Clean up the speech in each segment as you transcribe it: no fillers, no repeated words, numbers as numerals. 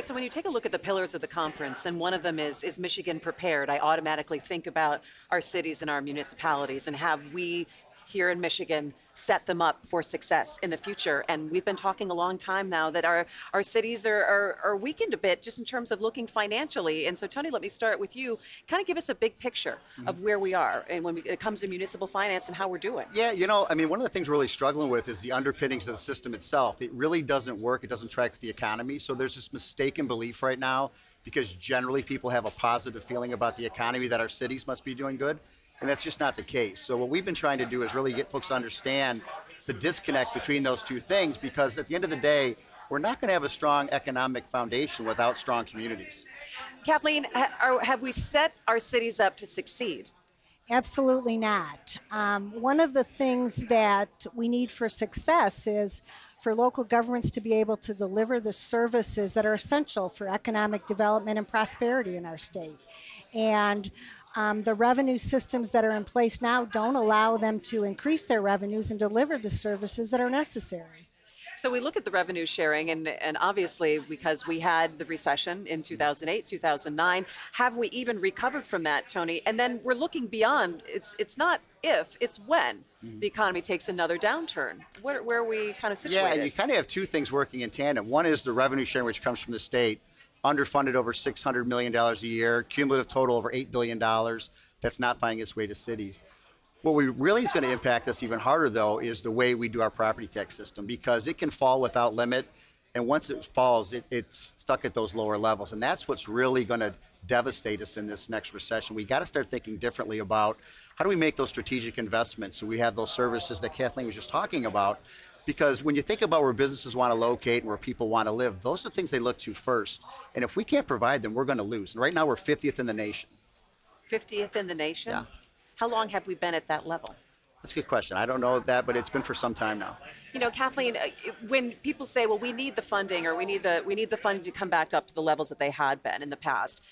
So when you take a look at the pillars of the conference, and one of them is Michigan prepared, I automatically think about our cities and our municipalities, and have we here in Michigan set them up for success in the future. And we've been talking a long time now that our cities are weakened a bit just in terms of looking financially. And so Tony, let me start with you. Kind of give us a big picture of where we are and when it comes to municipal finance and how we're doing. Yeah, I mean, one of the things we're really struggling with is the underpinnings of the system itself. It really doesn't work. It doesn't track with the economy. So there's this mistaken belief right now, because generally people have a positive feeling about the economy, that our cities must be doing good. And that's just not the case. So what we've been trying to do is really get folks to understand the disconnect between those two things, because at the end of the day, we're not going to have a strong economic foundation without strong communities. Kathleen, have we set our cities up to succeed? Absolutely not. One of the things that we need for success is for local governments to be able to deliver the services that are essential for economic development and prosperity in our state. And the revenue systems that are in place now don't allow them to increase their revenues and deliver the services that are necessary. So we look at the revenue sharing, and obviously because we had the recession in 2008, 2009, have we even recovered from that, Tony? And then we're looking beyond. It's not if, it's when the economy takes another downturn. Where are we kind of situated? Yeah, you kind of have two things working in tandem. One is the revenue sharing, which comes from the state, underfunded over $600 million a year, cumulative total over $8 billion. That's not finding its way to cities. What we really is going to impact us even harder, though, is the way we do our property tax system, because it can fall without limit. And once it falls, it's stuck at those lower levels. And that's what's really going to devastate us in this next recession. We got to start thinking differently about how do we make those strategic investments so we have those services that Kathleen was just talking about. Because when you think about where businesses want to locate and where people want to live, those are the things they look to first. And if we can't provide them, we're going to lose. And right now we're 50th in the nation. 50th in the nation? Yeah. How long have we been at that level? That's a good question. I don't know that, but it's been for some time now. You know, Kathleen, when people say, well, we need the funding, or we need the funding to come back up to the levels that they had been in the past,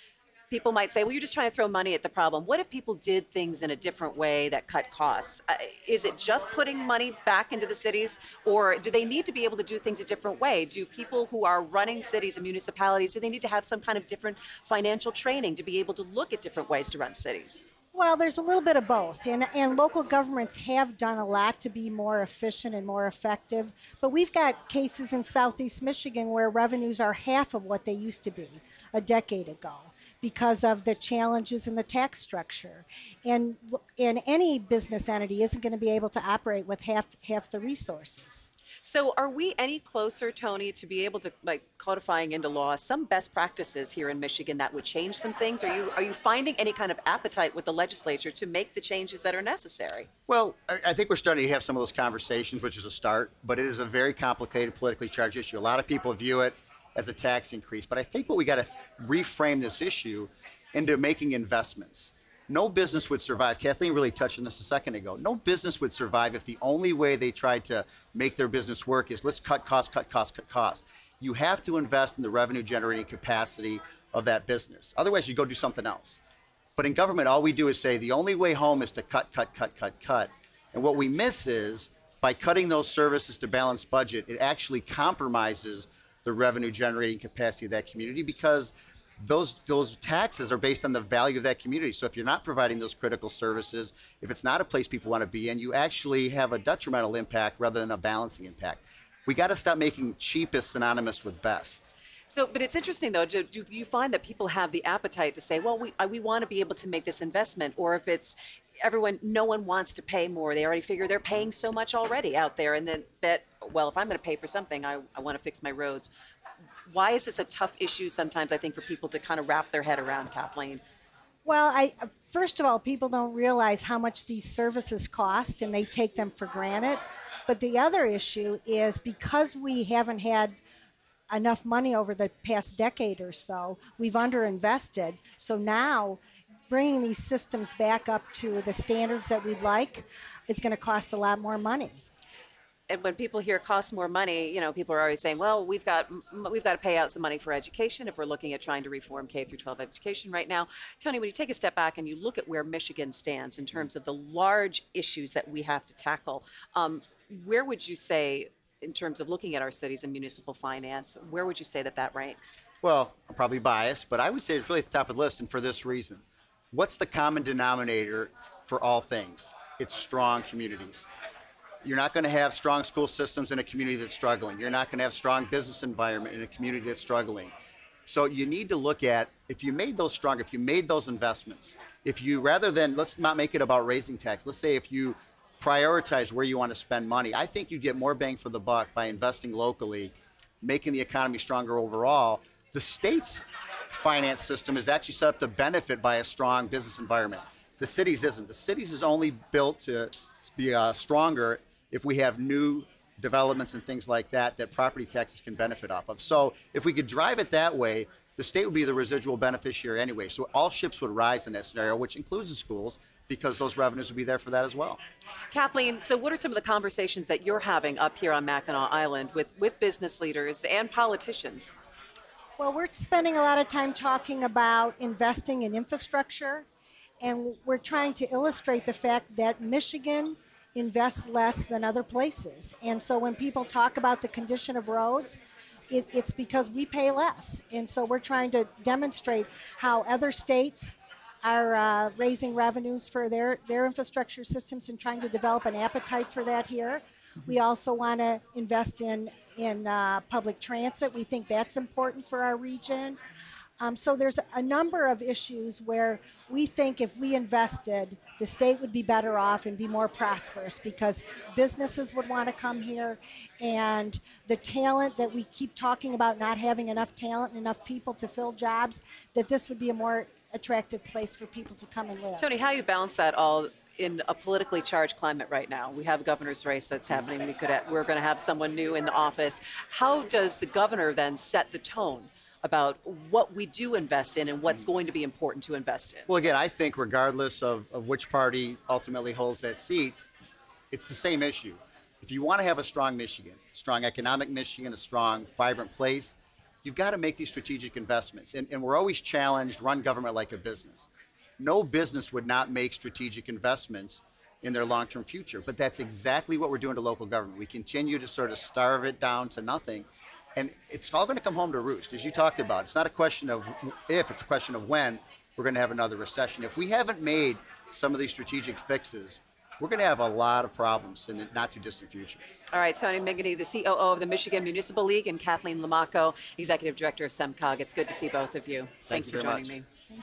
people might say, well, you're just trying to throw money at the problem. What if people did things in a different way that cut costs? Is it just putting money back into the cities, or do they need to be able to do things a different way? Do people who are running cities and municipalities, do they need to have some kind of different financial training to be able to look at different ways to run cities? Well, there's a little bit of both, and local governments have done a lot to be more efficient and more effective, but we've got cases in Southeast Michigan where revenues are half of what they used to be a decade ago because of the challenges in the tax structure. And any business entity isn't going to be able to operate with half the resources. So are we any closer, Tony, to be able to, like, codifying into law some best practices here in Michigan that would change some things? Are you finding any kind of appetite with the legislature to make the changes that are necessary? Well, I think we're starting to have some of those conversations, which is a start, but it is a very complicated, politically charged issue. A lot of people view it as a tax increase, but I think what we got to reframe this issue into making investments. No business would survive. Kathleen really touched on this a second ago. No business would survive if the only way they tried to make their business work is let's cut costs, cut costs, cut costs. You have to invest in the revenue generating capacity of that business. Otherwise, you go do something else. But in government, all we do is say the only way home is to cut, cut, cut, cut, cut. And what we miss is by cutting those services to balance budget, it actually compromises the revenue generating capacity of that community, because those taxes are based on the value of that community. So if you're not providing those critical services, if it's not a place people want to be in, you actually have a detrimental impact rather than a balancing impact. We got to stop making cheapest synonymous with best. So, but it's interesting, though, do you find that people have the appetite to say, well, we want to be able to make this investment, or if it's no one wants to pay more. They already figure they're paying so much already out there, and then well, if I'm going to pay for something, I want to fix my roads. Why is this a tough issue sometimes, I think, for people to kind of wrap their head around, Kathleen? Well, first of all, people don't realize how much these services cost, and they take them for granted. But the other issue is because we haven't had enough money over the past decade or so, we've underinvested. So now bringing these systems back up to the standards that we'd like, it's going to cost a lot more money. And when people hear costs more money, you know, people are always saying, well, we've got to pay out some money for education if we're looking at trying to reform K through 12 education right now. Tony, when you take a step back and you look at where Michigan stands in terms of the large issues that we have to tackle, where would you say in terms of looking at our cities and municipal finance, where would you say that that ranks? Well, I'm probably biased, but I would say it's really at the top of the list, and for this reason. What's the common denominator for all things? It's strong communities. You're not going to have strong school systems in a community that's struggling. You're not going to have strong business environment in a community that's struggling. So you need to look at, if you made those strong, if you made those investments, if you, rather than, let's not make it about raising tax, let's say if you prioritize where you want to spend money, I think you get more bang for the buck by investing locally, making the economy stronger overall. The state's finance system is actually set up to benefit by a strong business environment. The cities isn't. The cities is only built to be stronger if we have new developments and things like that that property taxes can benefit off of. So if we could drive it that way, the state would be the residual beneficiary anyway. So all ships would rise in that scenario, which includes the schools, because those revenues would be there for that as well. Kathleen, so what are some of the conversations that you're having up here on Mackinac Island with business leaders and politicians? Well, we're spending a lot of time talking about investing in infrastructure, and we're trying to illustrate the fact that Michigan invests less than other places. And so when people talk about the condition of roads, it's because we pay less. And so we're trying to demonstrate how other states are raising revenues for their infrastructure systems and trying to develop an appetite for that here. We also want to invest in public transit. We think that's important for our region. So there's a number of issues where we think if we invested, the state would be better off and be more prosperous because businesses would want to come here, and the talent that we keep talking about not having enough talent and enough people to fill jobs, that this would be a more attractive place for people to come and live. Tony, how you balance that all in a politically charged climate right now? We have a governor's race that's happening. We're going to have someone new in the office. How does the governor then set the tone about what we do invest in and what's going to be important to invest in? Well, again, I think regardless of which party ultimately holds that seat, it's the same issue. If you want to have a strong Michigan, strong economic Michigan, a strong, vibrant place, you've got to make these strategic investments. And we're always challenged, run government like a business. No business would not make strategic investments in their long-term future, but that's exactly what we're doing to local government. We continue to sort of starve it down to nothing. And it's all going to come home to roost, as you talked about. It's not a question of if, it's a question of when we're going to have another recession. If we haven't made some of these strategic fixes, we're going to have a lot of problems in the not too distant future. All right, Tony Minghine, the COO of the Michigan Municipal League, and Kathleen Lomako, Executive Director of SEMCOG. It's good to see both of you. Thanks for joining me.